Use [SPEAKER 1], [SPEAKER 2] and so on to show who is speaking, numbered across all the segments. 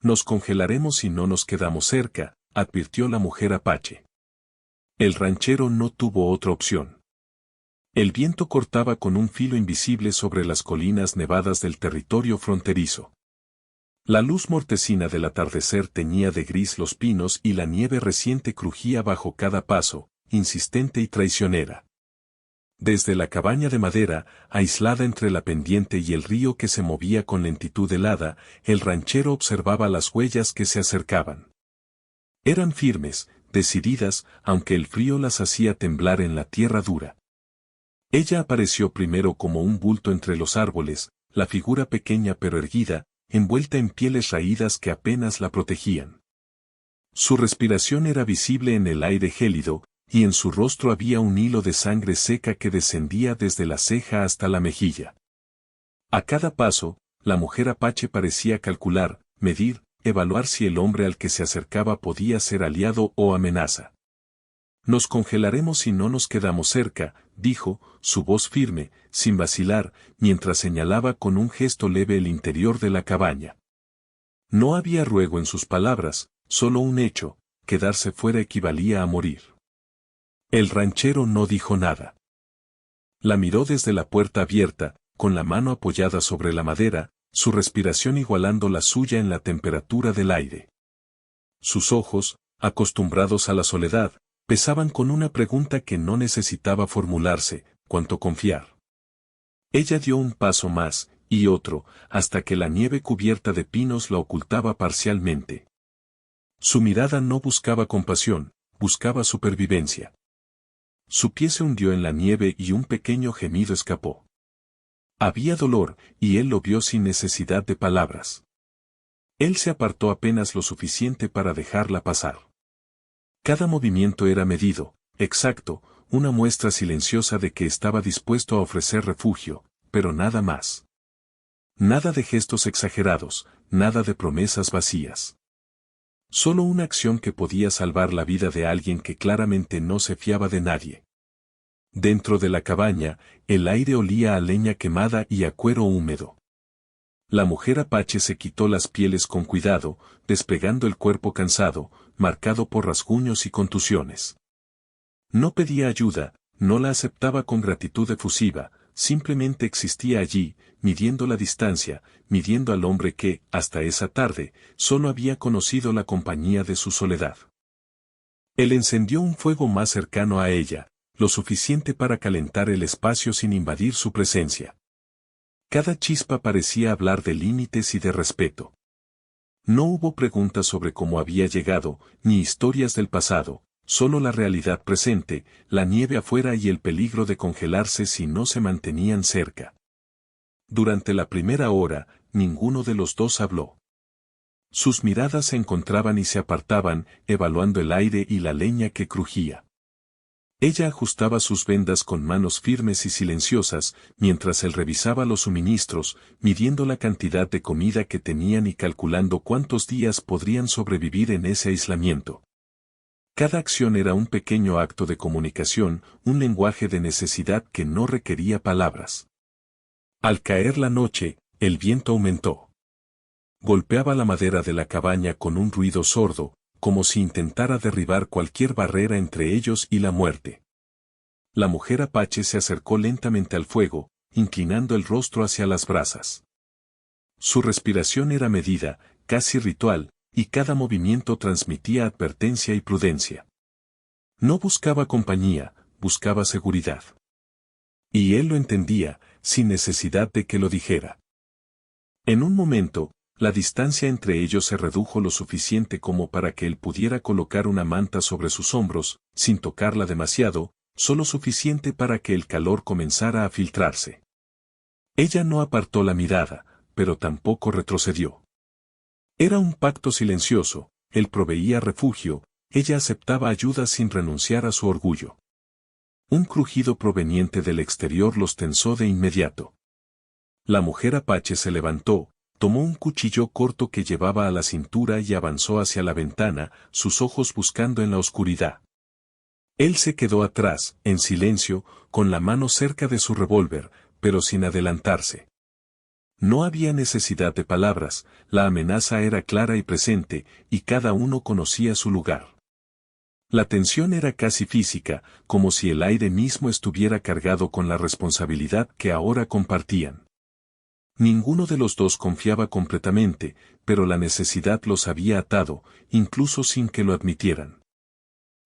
[SPEAKER 1] Nos congelaremos si no nos quedamos cerca, advirtió la mujer Apache. El ranchero no tuvo otra opción. El viento cortaba con un filo invisible sobre las colinas nevadas del territorio fronterizo. La luz mortecina del atardecer teñía de gris los pinos y la nieve reciente crujía bajo cada paso, insistente y traicionera. Desde la cabaña de madera, aislada entre la pendiente y el río que se movía con lentitud helada, el ranchero observaba las huellas que se acercaban. Eran firmes, decididas, aunque el frío las hacía temblar en la tierra dura. Ella apareció primero como un bulto entre los árboles, la figura pequeña pero erguida, envuelta en pieles raídas que apenas la protegían. Su respiración era visible en el aire gélido, y en su rostro había un hilo de sangre seca que descendía desde la ceja hasta la mejilla. A cada paso, la mujer Apache parecía calcular, medir, evaluar si el hombre al que se acercaba podía ser aliado o amenaza. Nos congelaremos si no nos quedamos cerca, dijo, su voz firme, sin vacilar, mientras señalaba con un gesto leve el interior de la cabaña. No había ruego en sus palabras, solo un hecho: quedarse fuera equivalía a morir. El ranchero no dijo nada. La miró desde la puerta abierta, con la mano apoyada sobre la madera, su respiración igualando la suya en la temperatura del aire. Sus ojos, acostumbrados a la soledad, pesaban con una pregunta que no necesitaba formularse: ¿cuánto confiar? Ella dio un paso más, y otro, hasta que la nieve cubierta de pinos la ocultaba parcialmente. Su mirada no buscaba compasión, buscaba supervivencia. Su pie se hundió en la nieve y un pequeño gemido escapó. Había dolor, y él lo vio sin necesidad de palabras. Él se apartó apenas lo suficiente para dejarla pasar. Cada movimiento era medido, exacto, una muestra silenciosa de que estaba dispuesto a ofrecer refugio, pero nada más. Nada de gestos exagerados, nada de promesas vacías. Solo una acción que podía salvar la vida de alguien que claramente no se fiaba de nadie. Dentro de la cabaña, el aire olía a leña quemada y a cuero húmedo. La mujer Apache se quitó las pieles con cuidado, desplegando el cuerpo cansado, marcado por rasguños y contusiones. No pedía ayuda, no la aceptaba con gratitud efusiva, simplemente existía allí, midiendo la distancia, midiendo al hombre que, hasta esa tarde, solo había conocido la compañía de su soledad. Él encendió un fuego más cercano a ella, lo suficiente para calentar el espacio sin invadir su presencia. Cada chispa parecía hablar de límites y de respeto. No hubo preguntas sobre cómo había llegado, ni historias del pasado, solo la realidad presente, la nieve afuera y el peligro de congelarse si no se mantenían cerca. Durante la primera hora, ninguno de los dos habló. Sus miradas se encontraban y se apartaban, evaluando el aire y la leña que crujía. Ella ajustaba sus vendas con manos firmes y silenciosas, mientras él revisaba los suministros, midiendo la cantidad de comida que tenían y calculando cuántos días podrían sobrevivir en ese aislamiento. Cada acción era un pequeño acto de comunicación, un lenguaje de necesidad que no requería palabras. Al caer la noche, el viento aumentó. Golpeaba la madera de la cabaña con un ruido sordo, como si intentara derribar cualquier barrera entre ellos y la muerte. La mujer Apache se acercó lentamente al fuego, inclinando el rostro hacia las brasas. Su respiración era medida, casi ritual, y cada movimiento transmitía advertencia y prudencia. No buscaba compañía, buscaba seguridad. Y él lo entendía, sin necesidad de que lo dijera. En un momento, la distancia entre ellos se redujo lo suficiente como para que él pudiera colocar una manta sobre sus hombros, sin tocarla demasiado, solo suficiente para que el calor comenzara a filtrarse. Ella no apartó la mirada, pero tampoco retrocedió. Era un pacto silencioso, él proveía refugio, ella aceptaba ayuda sin renunciar a su orgullo. Un crujido proveniente del exterior los tensó de inmediato. La mujer Apache se levantó, tomó un cuchillo corto que llevaba a la cintura y avanzó hacia la ventana, sus ojos buscando en la oscuridad. Él se quedó atrás, en silencio, con la mano cerca de su revólver, pero sin adelantarse. No había necesidad de palabras, la amenaza era clara y presente, y cada uno conocía su lugar. La tensión era casi física, como si el aire mismo estuviera cargado con la responsabilidad que ahora compartían. Ninguno de los dos confiaba completamente, pero la necesidad los había atado, incluso sin que lo admitieran.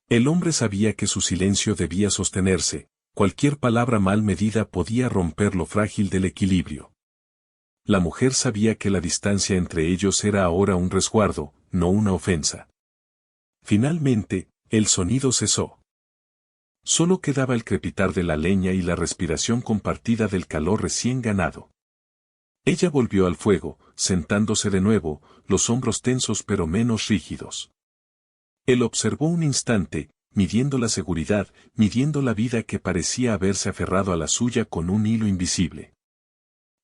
[SPEAKER 1] El hombre sabía que su silencio debía sostenerse, cualquier palabra mal medida podía romper lo frágil del equilibrio. La mujer sabía que la distancia entre ellos era ahora un resguardo, no una ofensa. Finalmente, el sonido cesó. Solo quedaba el crepitar de la leña y la respiración compartida del calor recién ganado. Ella volvió al fuego, sentándose de nuevo, los hombros tensos pero menos rígidos. Él observó un instante, midiendo la seguridad, midiendo la vida que parecía haberse aferrado a la suya con un hilo invisible.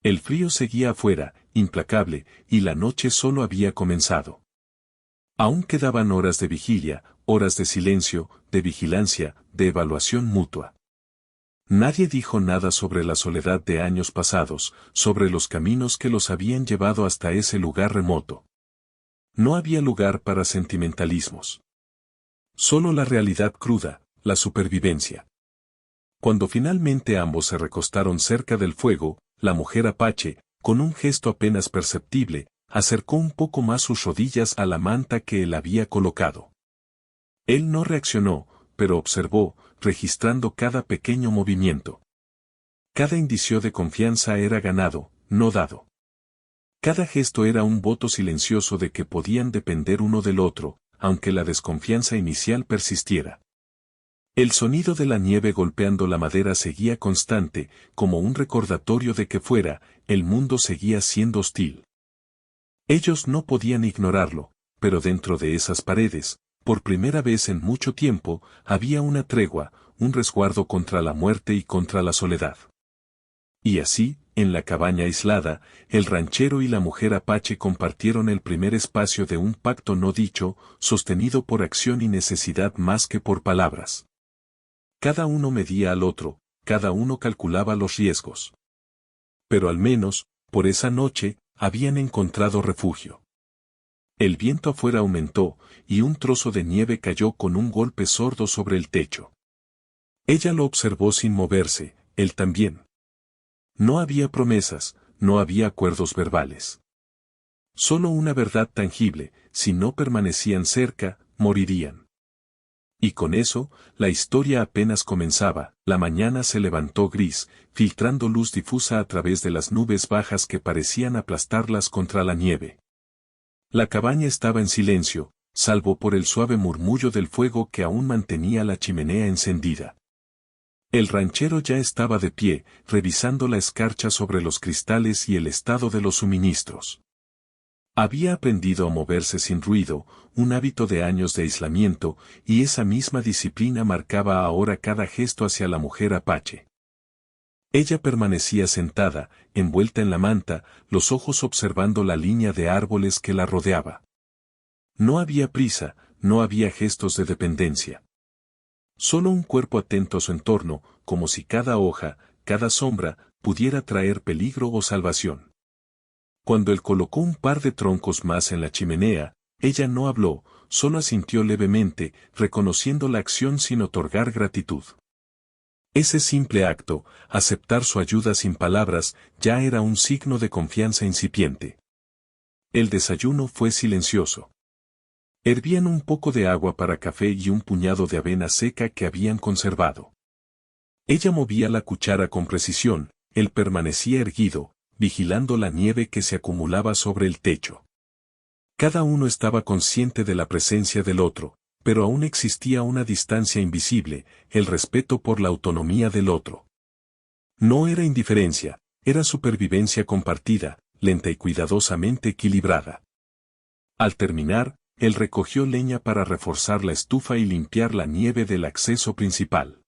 [SPEAKER 1] El frío seguía afuera, implacable, y la noche solo había comenzado. Aún quedaban horas de vigilia, horas de silencio, de vigilancia, de evaluación mutua. Nadie dijo nada sobre la soledad de años pasados, sobre los caminos que los habían llevado hasta ese lugar remoto. No había lugar para sentimentalismos. Solo la realidad cruda, la supervivencia. Cuando finalmente ambos se recostaron cerca del fuego, la mujer apache, con un gesto apenas perceptible, acercó un poco más sus rodillas a la manta que él había colocado. Él no reaccionó, pero observó, registrando cada pequeño movimiento. Cada indicio de confianza era ganado, no dado. Cada gesto era un voto silencioso de que podían depender uno del otro, aunque la desconfianza inicial persistiera. El sonido de la nieve golpeando la madera seguía constante, como un recordatorio de que fuera, el mundo seguía siendo hostil. Ellos no podían ignorarlo, pero dentro de esas paredes, por primera vez en mucho tiempo, había una tregua, un resguardo contra la muerte y contra la soledad. Y así, en la cabaña aislada, el ranchero y la mujer apache compartieron el primer espacio de un pacto no dicho, sostenido por acción y necesidad más que por palabras. Cada uno medía al otro, cada uno calculaba los riesgos. Pero al menos, por esa noche, habían encontrado refugio. El viento afuera aumentó, y un trozo de nieve cayó con un golpe sordo sobre el techo. Ella lo observó sin moverse, él también. No había promesas, no había acuerdos verbales. Solo una verdad tangible, si no permanecían cerca, morirían. Y con eso, la historia apenas comenzaba, la mañana se levantó gris, filtrando luz difusa a través de las nubes bajas que parecían aplastarlas contra la nieve. La cabaña estaba en silencio, salvo por el suave murmullo del fuego que aún mantenía la chimenea encendida. El ranchero ya estaba de pie, revisando la escarcha sobre los cristales y el estado de los suministros. Había aprendido a moverse sin ruido, un hábito de años de aislamiento, y esa misma disciplina marcaba ahora cada gesto hacia la mujer apache. Ella permanecía sentada, envuelta en la manta, los ojos observando la línea de árboles que la rodeaba. No había prisa, no había gestos de dependencia. Solo un cuerpo atento a su entorno, como si cada hoja, cada sombra, pudiera traer peligro o salvación. Cuando él colocó un par de troncos más en la chimenea, ella no habló, solo asintió levemente, reconociendo la acción sin otorgar gratitud. Ese simple acto, aceptar su ayuda sin palabras, ya era un signo de confianza incipiente. El desayuno fue silencioso. Hervían un poco de agua para café y un puñado de avena seca que habían conservado. Ella movía la cuchara con precisión, él permanecía erguido, vigilando la nieve que se acumulaba sobre el techo. Cada uno estaba consciente de la presencia del otro, pero aún existía una distancia invisible, el respeto por la autonomía del otro. No era indiferencia, era supervivencia compartida, lenta y cuidadosamente equilibrada. Al terminar, él recogió leña para reforzar la estufa y limpiar la nieve del acceso principal.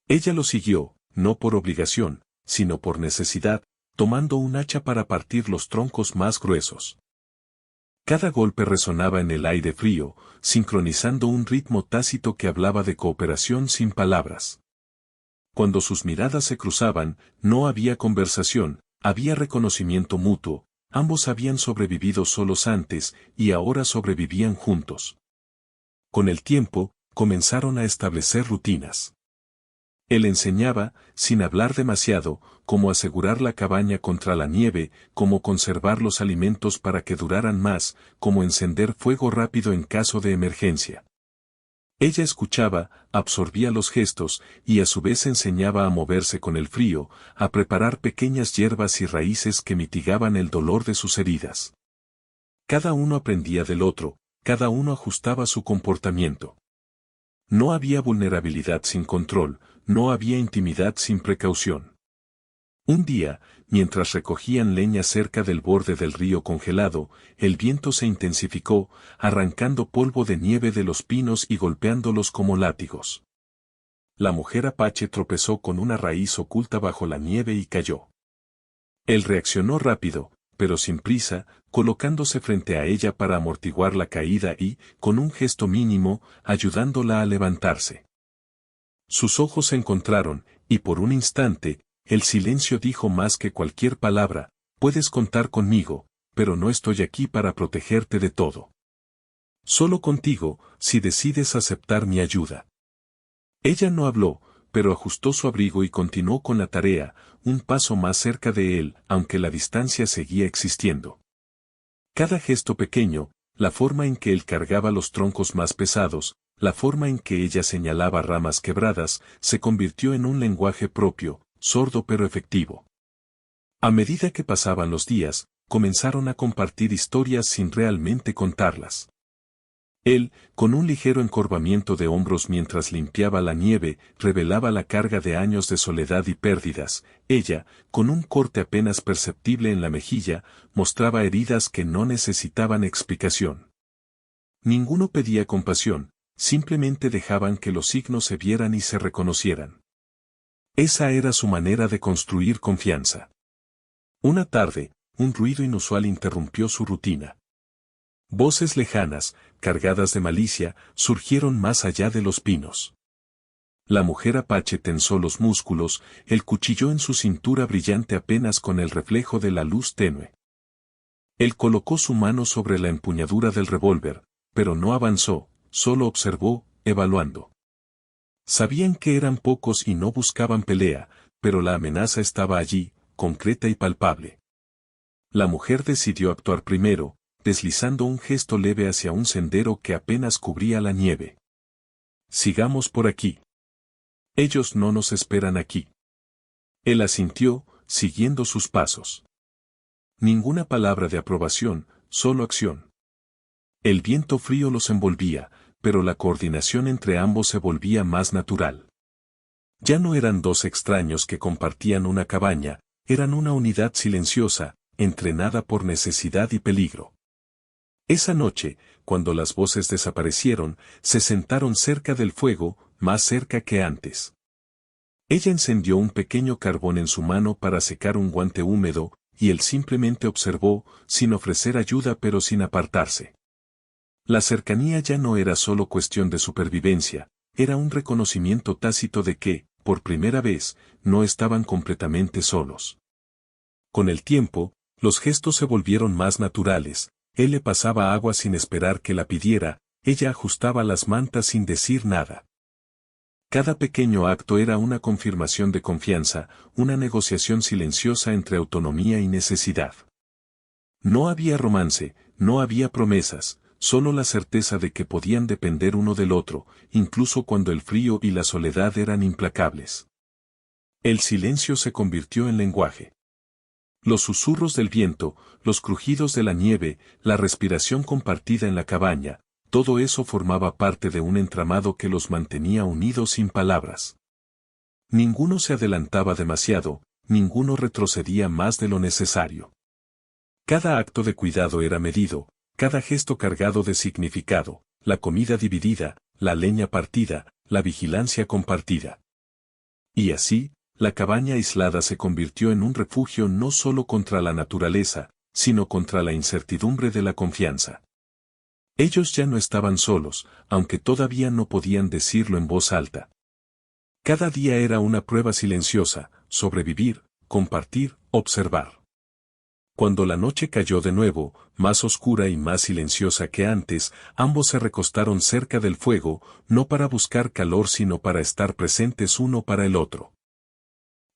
[SPEAKER 1] Ella lo siguió, no por obligación, sino por necesidad, tomando un hacha para partir los troncos más gruesos. Cada golpe resonaba en el aire frío, sincronizando un ritmo tácito que hablaba de cooperación sin palabras. Cuando sus miradas se cruzaban, no había conversación, Había reconocimiento mutuo, ambos habían sobrevivido solos antes y ahora sobrevivían juntos. Con el tiempo, comenzaron a establecer rutinas. Él enseñaba, sin hablar demasiado, cómo asegurar la cabaña contra la nieve, cómo conservar los alimentos para que duraran más, cómo encender fuego rápido en caso de emergencia. Ella escuchaba, absorbía los gestos, y a su vez enseñaba a moverse con el frío, a preparar pequeñas hierbas y raíces que mitigaban el dolor de sus heridas. Cada uno aprendía del otro, cada uno ajustaba su comportamiento. No había vulnerabilidad sin control, no había intimidad sin precaución. Un día, mientras recogían leña cerca del borde del río congelado, el viento se intensificó, arrancando polvo de nieve de los pinos y golpeándolos como látigos. La mujer apache tropezó con una raíz oculta bajo la nieve y cayó. Él reaccionó rápido, pero sin prisa, colocándose frente a ella para amortiguar la caída y, con un gesto mínimo, ayudándola a levantarse. Sus ojos se encontraron, y por un instante, el silencio dijo más que cualquier palabra: puedes contar conmigo, pero no estoy aquí para protegerte de todo. Solo contigo, si decides aceptar mi ayuda. Ella no habló, pero ajustó su abrigo y continuó con la tarea, un paso más cerca de él, aunque la distancia seguía existiendo. Cada gesto pequeño, la forma en que él cargaba los troncos más pesados, la forma en que ella señalaba ramas quebradas, se convirtió en un lenguaje propio, sordo pero efectivo. A medida que pasaban los días, comenzaron a compartir historias sin realmente contarlas. Él, con un ligero encorvamiento de hombros mientras limpiaba la nieve, revelaba la carga de años de soledad y pérdidas. Ella, con un corte apenas perceptible en la mejilla, mostraba heridas que no necesitaban explicación. Ninguno pedía compasión, simplemente dejaban que los signos se vieran y se reconocieran. Esa era su manera de construir confianza. Una tarde, un ruido inusual interrumpió su rutina. Voces lejanas, cargadas de malicia, surgieron más allá de los pinos. La mujer apache tensó los músculos, el cuchillo en su cintura brillante apenas con el reflejo de la luz tenue. Él colocó su mano sobre la empuñadura del revólver, pero no avanzó, solo observó, evaluando. Sabían que eran pocos y no buscaban pelea, pero la amenaza estaba allí, concreta y palpable. La mujer decidió actuar primero, deslizando un gesto leve hacia un sendero que apenas cubría la nieve. Sigamos por aquí. Ellos no nos esperan aquí. Él asintió, siguiendo sus pasos. Ninguna palabra de aprobación, solo acción. El viento frío los envolvía, pero la coordinación entre ambos se volvía más natural. Ya no eran dos extraños que compartían una cabaña, eran una unidad silenciosa, entrenada por necesidad y peligro. Esa noche, cuando las voces desaparecieron, se sentaron cerca del fuego, más cerca que antes. Ella encendió un pequeño carbón en su mano para secar un guante húmedo, y él simplemente observó, sin ofrecer ayuda pero sin apartarse. La cercanía ya no era solo cuestión de supervivencia, era un reconocimiento tácito de que, por primera vez, no estaban completamente solos. Con el tiempo, los gestos se volvieron más naturales. Él le pasaba agua sin esperar que la pidiera, ella ajustaba las mantas sin decir nada. Cada pequeño acto era una confirmación de confianza, una negociación silenciosa entre autonomía y necesidad. No había romance, no había promesas, solo la certeza de que podían depender uno del otro, incluso cuando el frío y la soledad eran implacables. El silencio se convirtió en lenguaje. Los susurros del viento, los crujidos de la nieve, la respiración compartida en la cabaña, todo eso formaba parte de un entramado que los mantenía unidos sin palabras. Ninguno se adelantaba demasiado, ninguno retrocedía más de lo necesario. Cada acto de cuidado era medido, cada gesto cargado de significado, la comida dividida, la leña partida, la vigilancia compartida. Y así, la cabaña aislada se convirtió en un refugio no solo contra la naturaleza, sino contra la incertidumbre de la confianza. Ellos ya no estaban solos, aunque todavía no podían decirlo en voz alta. Cada día era una prueba silenciosa: sobrevivir, compartir, observar. Cuando la noche cayó de nuevo, más oscura y más silenciosa que antes, ambos se recostaron cerca del fuego, no para buscar calor sino para estar presentes uno para el otro.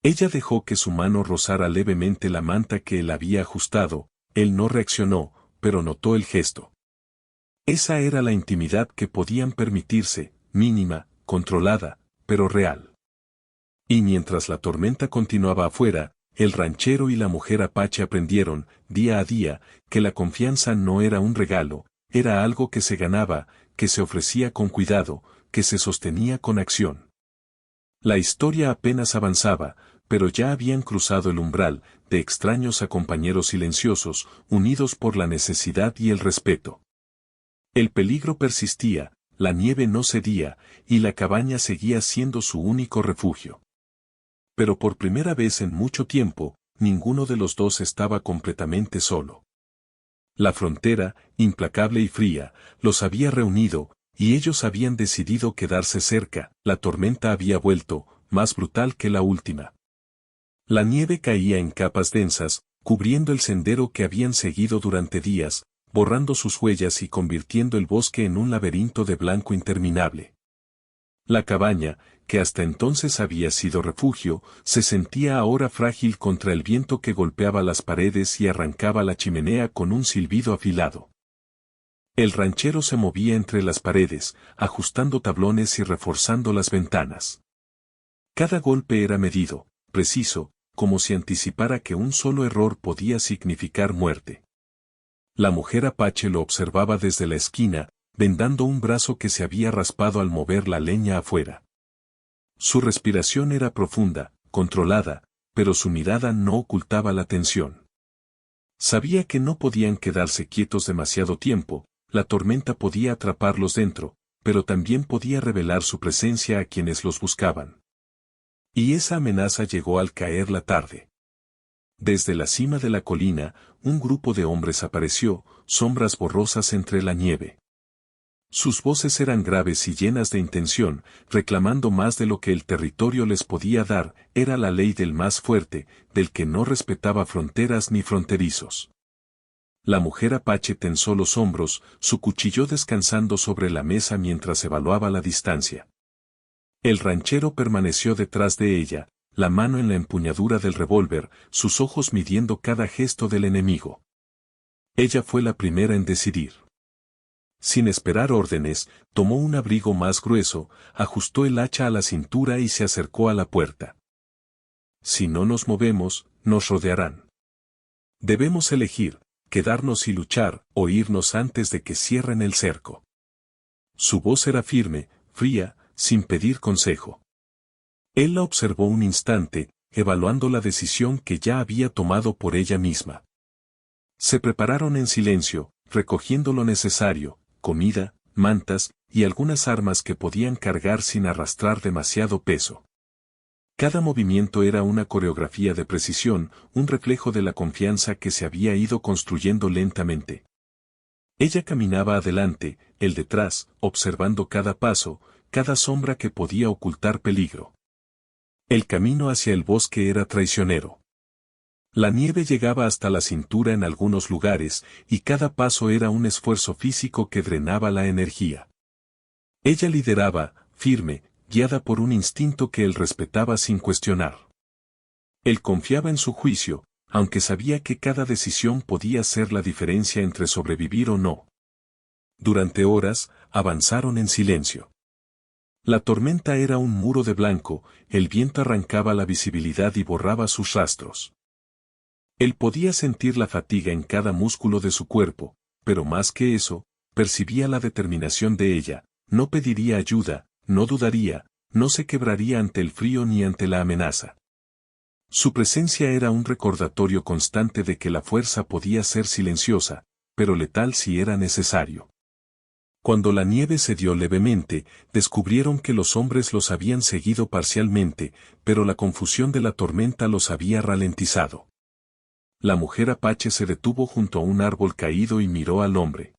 [SPEAKER 1] Ella dejó que su mano rozara levemente la manta que él había ajustado, él no reaccionó, pero notó el gesto. Esa era la intimidad que podían permitirse, mínima, controlada, pero real. Y mientras la tormenta continuaba afuera, el ranchero y la mujer apache aprendieron, día a día, que la confianza no era un regalo, era algo que se ganaba, que se ofrecía con cuidado, que se sostenía con acción. La historia apenas avanzaba, pero ya habían cruzado el umbral, de extraños a compañeros silenciosos, unidos por la necesidad y el respeto. El peligro persistía, la nieve no cedía, y la cabaña seguía siendo su único refugio. Pero por primera vez en mucho tiempo, ninguno de los dos estaba completamente solo. La frontera, implacable y fría, los había reunido, y ellos habían decidido quedarse cerca. La tormenta había vuelto, más brutal que la última. La nieve caía en capas densas, cubriendo el sendero que habían seguido durante días, borrando sus huellas y convirtiendo el bosque en un laberinto de blanco interminable. La cabaña, que hasta entonces había sido refugio, se sentía ahora frágil contra el viento que golpeaba las paredes y arrancaba la chimenea con un silbido afilado. El ranchero se movía entre las paredes, ajustando tablones y reforzando las ventanas. Cada golpe era medido, preciso, como si anticipara que un solo error podía significar muerte. La mujer apache lo observaba desde la esquina, vendando un brazo que se había raspado al mover la leña afuera. Su respiración era profunda, controlada, pero su mirada no ocultaba la tensión. Sabía que no podían quedarse quietos demasiado tiempo, la tormenta podía atraparlos dentro, pero también podía revelar su presencia a quienes los buscaban. Y esa amenaza llegó al caer la tarde. Desde la cima de la colina, un grupo de hombres apareció, sombras borrosas entre la nieve. Sus voces eran graves y llenas de intención, reclamando más de lo que el territorio les podía dar, era la ley del más fuerte, del que no respetaba fronteras ni fronterizos. La mujer apache tensó los hombros, su cuchillo descansando sobre la mesa mientras evaluaba la distancia. El ranchero permaneció detrás de ella, la mano en la empuñadura del revólver, sus ojos midiendo cada gesto del enemigo. Ella fue la primera en decidir. Sin esperar órdenes, tomó un abrigo más grueso, ajustó el hacha a la cintura y se acercó a la puerta. Si no nos movemos, nos rodearán. Debemos elegir, quedarnos y luchar, o irnos antes de que cierren el cerco. Su voz era firme, fría, sin pedir consejo. Él la observó un instante, evaluando la decisión que ya había tomado por ella misma. Se prepararon en silencio, recogiendo lo necesario, comida, mantas, y algunas armas que podían cargar sin arrastrar demasiado peso. Cada movimiento era una coreografía de precisión, un reflejo de la confianza que se había ido construyendo lentamente. Ella caminaba adelante, él detrás, observando cada paso, cada sombra que podía ocultar peligro. El camino hacia el bosque era traicionero. La nieve llegaba hasta la cintura en algunos lugares, y cada paso era un esfuerzo físico que drenaba la energía. Ella lideraba, firme, guiada por un instinto que él respetaba sin cuestionar. Él confiaba en su juicio, aunque sabía que cada decisión podía ser la diferencia entre sobrevivir o no. Durante horas, avanzaron en silencio. La tormenta era un muro de blanco, el viento arrancaba la visibilidad y borraba sus rastros. Él podía sentir la fatiga en cada músculo de su cuerpo, pero más que eso, percibía la determinación de ella, no pediría ayuda, no dudaría, no se quebraría ante el frío ni ante la amenaza. Su presencia era un recordatorio constante de que la fuerza podía ser silenciosa, pero letal si era necesario. Cuando la nieve cedió levemente, descubrieron que los hombres los habían seguido parcialmente, pero la confusión de la tormenta los había ralentizado. La mujer apache se detuvo junto a un árbol caído y miró al hombre.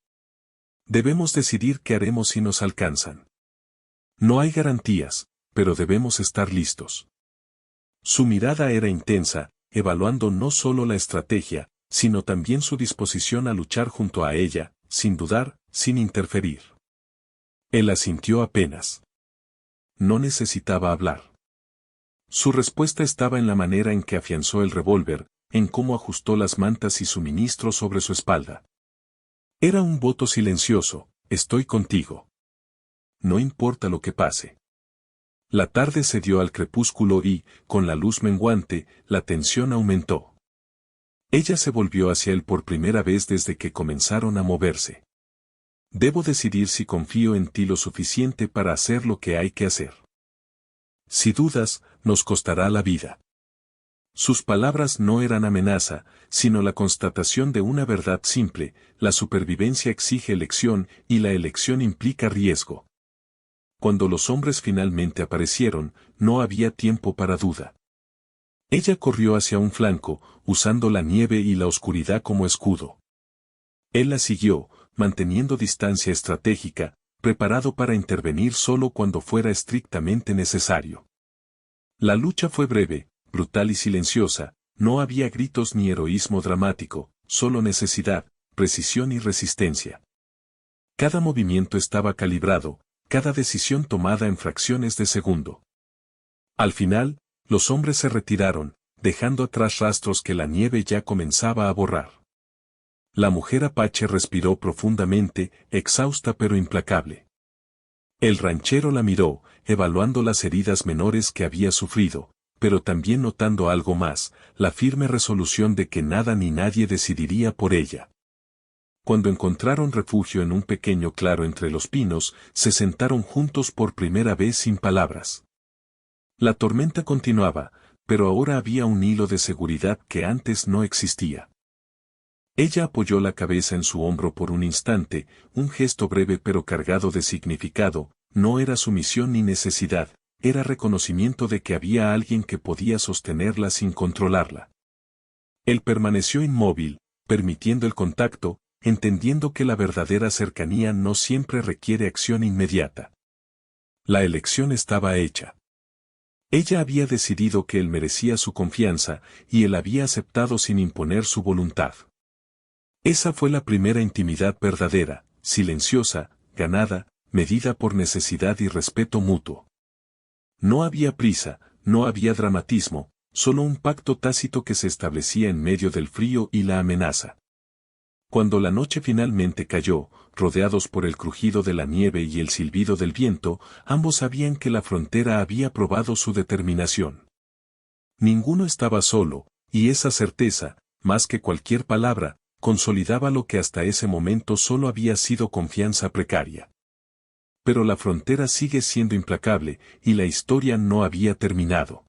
[SPEAKER 1] Debemos decidir qué haremos si nos alcanzan. No hay garantías, pero debemos estar listos. Su mirada era intensa, evaluando no solo la estrategia, sino también su disposición a luchar junto a ella, sin dudar, sin interferir. Él asintió apenas. No necesitaba hablar. Su respuesta estaba en la manera en que afianzó el revólver, en cómo ajustó las mantas y suministros sobre su espalda. Era un voto silencioso: estoy contigo. No importa lo que pase. La tarde cedió al crepúsculo y, con la luz menguante, la tensión aumentó. Ella se volvió hacia él por primera vez desde que comenzaron a moverse. Debo decidir si confío en ti lo suficiente para hacer lo que hay que hacer. Si dudas, nos costará la vida. Sus palabras no eran amenaza, sino la constatación de una verdad simple: la supervivencia exige elección y la elección implica riesgo. Cuando los hombres finalmente aparecieron, no había tiempo para duda. Ella corrió hacia un flanco, usando la nieve y la oscuridad como escudo. Él la siguió, manteniendo distancia estratégica, preparado para intervenir solo cuando fuera estrictamente necesario. La lucha fue breve, brutal y silenciosa. No había gritos ni heroísmo dramático, solo necesidad, precisión y resistencia. Cada movimiento estaba calibrado, cada decisión tomada en fracciones de segundo. Al final, los hombres se retiraron, dejando atrás rastros que la nieve ya comenzaba a borrar. La mujer apache respiró profundamente, exhausta pero implacable. El ranchero la miró, evaluando las heridas menores que había sufrido, pero también notando algo más: la firme resolución de que nada ni nadie decidiría por ella. Cuando encontraron refugio en un pequeño claro entre los pinos, se sentaron juntos por primera vez sin palabras. La tormenta continuaba, pero ahora había un hilo de seguridad que antes no existía. Ella apoyó la cabeza en su hombro por un instante, un gesto breve pero cargado de significado. No era sumisión ni necesidad, era reconocimiento de que había alguien que podía sostenerla sin controlarla. Él permaneció inmóvil, permitiendo el contacto, entendiendo que la verdadera cercanía no siempre requiere acción inmediata. La elección estaba hecha. Ella había decidido que él merecía su confianza, y él había aceptado sin imponer su voluntad. Esa fue la primera intimidad verdadera, silenciosa, ganada, medida por necesidad y respeto mutuo. No había prisa, no había dramatismo, solo un pacto tácito que se establecía en medio del frío y la amenaza. Cuando la noche finalmente cayó, rodeados por el crujido de la nieve y el silbido del viento, ambos sabían que la frontera había probado su determinación. Ninguno estaba solo, y esa certeza, más que cualquier palabra, consolidaba lo que hasta ese momento solo había sido confianza precaria. Pero la frontera sigue siendo implacable, y la historia no había terminado.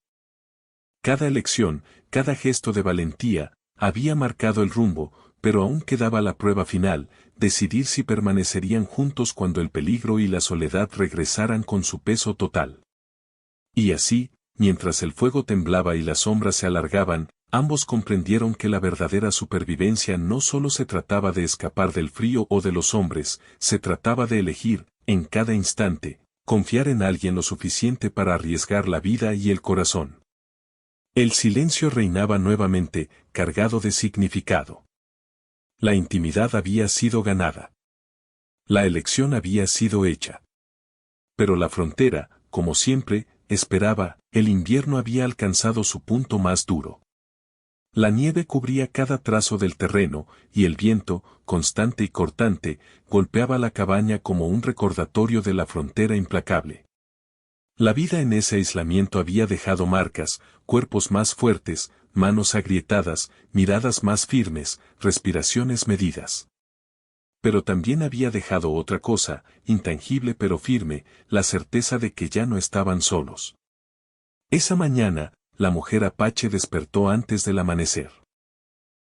[SPEAKER 1] Cada elección, cada gesto de valentía, había marcado el rumbo, pero aún quedaba la prueba final: decidir si permanecerían juntos cuando el peligro y la soledad regresaran con su peso total. Y así, mientras el fuego temblaba y las sombras se alargaban, ambos comprendieron que la verdadera supervivencia no solo se trataba de escapar del frío o de los hombres, se trataba de elegir, en cada instante, confiar en alguien lo suficiente para arriesgar la vida y el corazón. El silencio reinaba nuevamente, cargado de significado. La intimidad había sido ganada. La elección había sido hecha. Pero la frontera, como siempre, esperaba. El invierno había alcanzado su punto más duro. La nieve cubría cada trazo del terreno, y el viento, constante y cortante, golpeaba la cabaña como un recordatorio de la frontera implacable. La vida en ese aislamiento había dejado marcas: cuerpos más fuertes, manos agrietadas, miradas más firmes, respiraciones medidas. Pero también había dejado otra cosa, intangible pero firme: la certeza de que ya no estaban solos. Esa mañana, la mujer apache despertó antes del amanecer.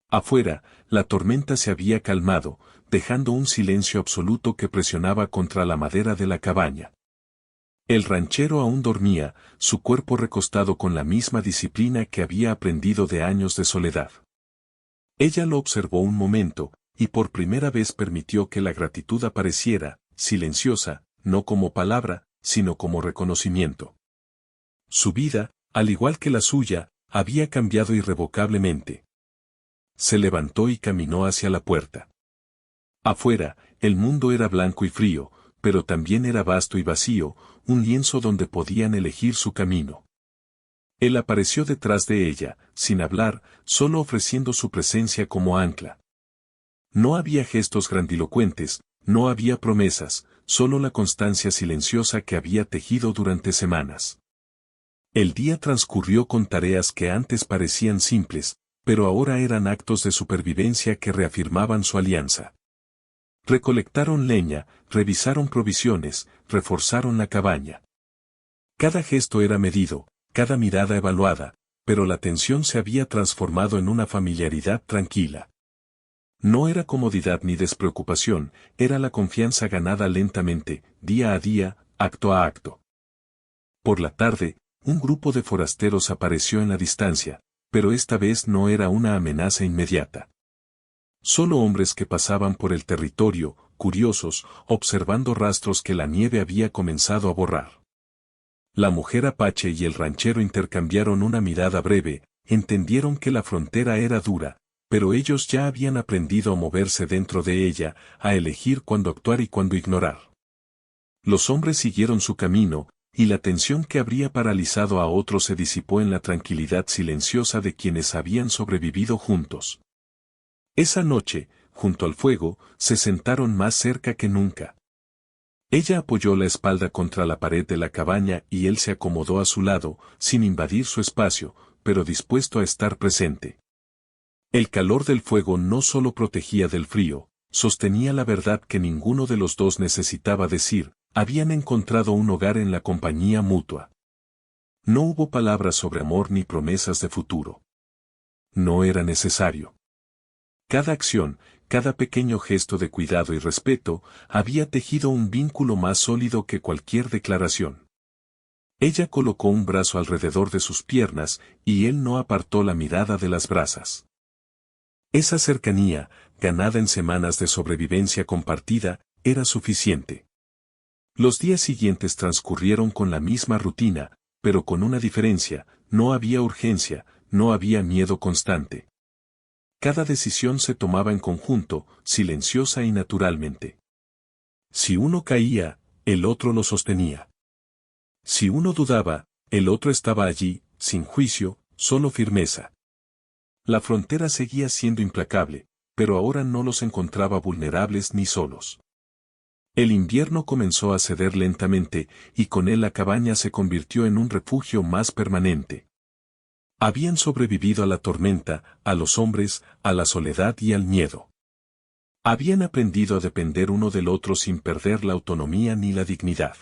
[SPEAKER 1] Afuera, la tormenta se había calmado, dejando un silencio absoluto que presionaba contra la madera de la cabaña. El ranchero aún dormía, su cuerpo recostado con la misma disciplina que había aprendido de años de soledad. Ella lo observó un momento, y por primera vez permitió que la gratitud apareciera, silenciosa, no como palabra, sino como reconocimiento. Su vida, al igual que la suya, había cambiado irrevocablemente. Se levantó y caminó hacia la puerta. Afuera, el mundo era blanco y frío, pero también era vasto y vacío, un lienzo donde podían elegir su camino. Él apareció detrás de ella, sin hablar, solo ofreciendo su presencia como ancla. No había gestos grandilocuentes, no había promesas, solo la constancia silenciosa que había tejido durante semanas. El día transcurrió con tareas que antes parecían simples, pero ahora eran actos de supervivencia que reafirmaban su alianza. Recolectaron leña, revisaron provisiones, reforzaron la cabaña. Cada gesto era medido, cada mirada evaluada, pero la tensión se había transformado en una familiaridad tranquila. No era comodidad ni despreocupación, era la confianza ganada lentamente, día a día, acto a acto. Por la tarde, un grupo de forasteros apareció en la distancia, pero esta vez no era una amenaza inmediata. Solo hombres que pasaban por el territorio, curiosos, observando rastros que la nieve había comenzado a borrar. La mujer apache y el ranchero intercambiaron una mirada breve, entendieron que la frontera era dura, pero ellos ya habían aprendido a moverse dentro de ella, a elegir cuándo actuar y cuándo ignorar. Los hombres siguieron su camino, y la tensión que habría paralizado a otros se disipó en la tranquilidad silenciosa de quienes habían sobrevivido juntos. Esa noche, junto al fuego, se sentaron más cerca que nunca. Ella apoyó la espalda contra la pared de la cabaña y él se acomodó a su lado, sin invadir su espacio, pero dispuesto a estar presente. El calor del fuego no solo protegía del frío, sostenía la verdad que ninguno de los dos necesitaba decir, habían encontrado un hogar en la compañía mutua. No hubo palabras sobre amor ni promesas de futuro. No era necesario. Cada acción, cada pequeño gesto de cuidado y respeto, había tejido un vínculo más sólido que cualquier declaración. Ella colocó un brazo alrededor de sus piernas, y él no apartó la mirada de las brasas. Esa cercanía, ganada en semanas de sobrevivencia compartida, era suficiente. Los días siguientes transcurrieron con la misma rutina, pero con una diferencia, no había urgencia, no había miedo constante. Cada decisión se tomaba en conjunto, silenciosa y naturalmente. Si uno caía, el otro lo sostenía. Si uno dudaba, el otro estaba allí, sin juicio, solo firmeza. La frontera seguía siendo implacable, pero ahora no los encontraba vulnerables ni solos. El invierno comenzó a ceder lentamente, y con él la cabaña se convirtió en un refugio más permanente. Habían sobrevivido a la tormenta, a los hombres, a la soledad y al miedo. Habían aprendido a depender uno del otro sin perder la autonomía ni la dignidad.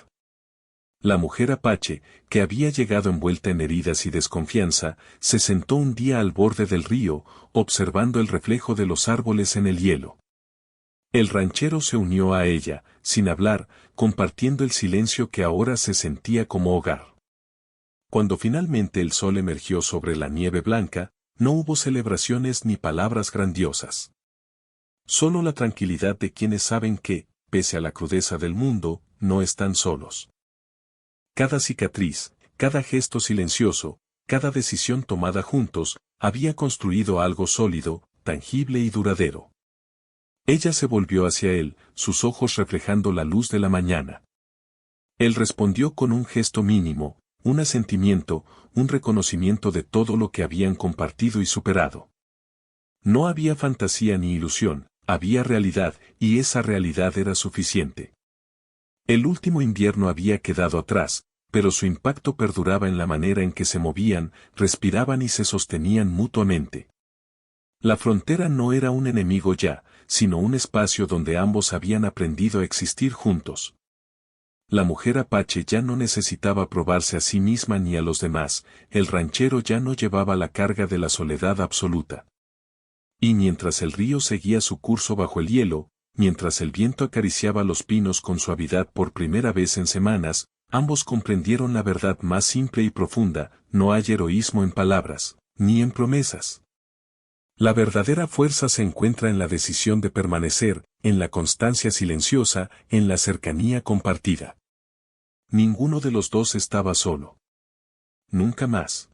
[SPEAKER 1] La mujer apache, que había llegado envuelta en heridas y desconfianza, se sentó un día al borde del río, observando el reflejo de los árboles en el hielo. El ranchero se unió a ella, sin hablar, compartiendo el silencio que ahora se sentía como hogar. Cuando finalmente el sol emergió sobre la nieve blanca, no hubo celebraciones ni palabras grandiosas. Solo la tranquilidad de quienes saben que, pese a la crudeza del mundo, no están solos. Cada cicatriz, cada gesto silencioso, cada decisión tomada juntos, había construido algo sólido, tangible y duradero. Ella se volvió hacia él, sus ojos reflejando la luz de la mañana. Él respondió con un gesto mínimo, un asentimiento, un reconocimiento de todo lo que habían compartido y superado. No había fantasía ni ilusión, había realidad, y esa realidad era suficiente. El último invierno había quedado atrás, pero su impacto perduraba en la manera en que se movían, respiraban y se sostenían mutuamente. La frontera no era un enemigo ya, sino un espacio donde ambos habían aprendido a existir juntos. La mujer apache ya no necesitaba probarse a sí misma ni a los demás, el ranchero ya no llevaba la carga de la soledad absoluta. Y mientras el río seguía su curso bajo el hielo, mientras el viento acariciaba los pinos con suavidad por primera vez en semanas, ambos comprendieron la verdad más simple y profunda: no hay heroísmo en palabras, ni en promesas. La verdadera fuerza se encuentra en la decisión de permanecer, en la constancia silenciosa, en la cercanía compartida. Ninguno de los dos estaba solo. Nunca más.